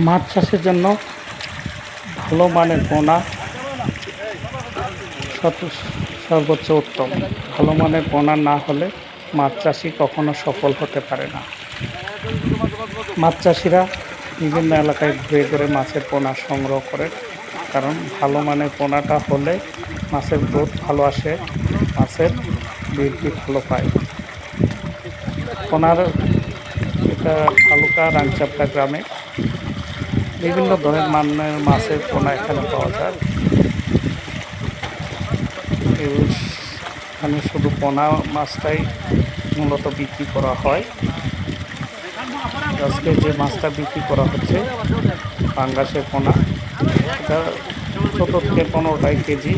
মাছ চাষের জন্য ভালো মানের পোনা সর্বোচ্চ উত্তম। ভালো মানের পোনা না হলে মাছ চাষি কখনো সফল হতে পারে না। মাছ চাষিরা বিভিন্ন এলাকায় ঘুরে ঘুরে মাছের পোনা সংগ্রহ করে, কারণ ভালো মানের পোনাটা হলে মাছের গ্রোথ ভালো আসে, মাছের বৃদ্ধি ভালো পায়। পোনার এটা ভালুকা রাংচাপড়া গ্রামে বিভিন্ন ধরনের মানের মাছের পোনা এখানে পাওয়া যায়। এখানে শুধু পোনা মাছটাই মূলত বিক্রি করা হয়। আজকে যে মাছটা বিক্রি করা হচ্ছে পাঙ্গাসের পোনা, এটা 14 থেকে 15টাই কেজি,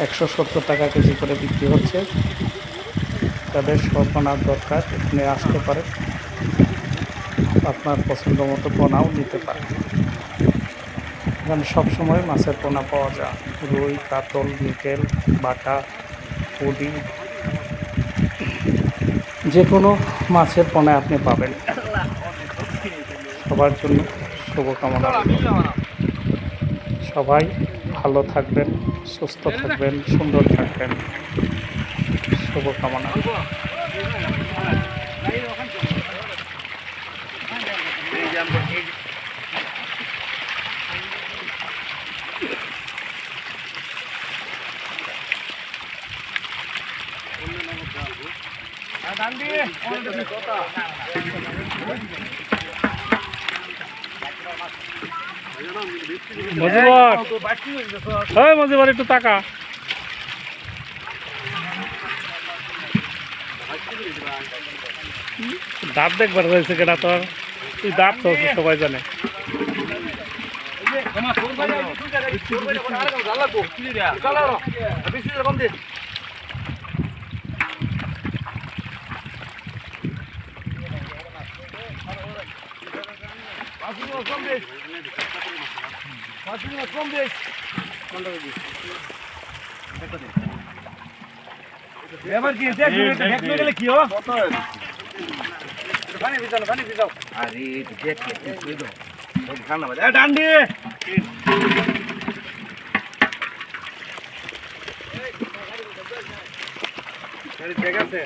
170 টাকা কেজি করে বিক্রি হচ্ছে। যাদের পোনার দরকার এখানে আসতে পারে, আপনার পছন্দ মতো পোনাও নিতে পারে। এখানে সবসময় মাছের পোনা পাওয়া যায়, রুই, কাতল, মৃগেল, বাটা, পুঁটি, যে কোনো মাছের পোনা আপনি পাবেন। সবার জন্য শুভকামনা। সবাই ভালো থাকবেন, সুস্থ থাকবেন, সুন্দর থাকবেন, শুভকামনা। মজিবর একটু টাকা দাঁত দেখবার হয়েছে কেনা, তোর তুই দাঁত সবাই জানে। এবার কি গেলে কি হবে? পানি ভিজাও আরে ডান্ডি ঠিক আছে।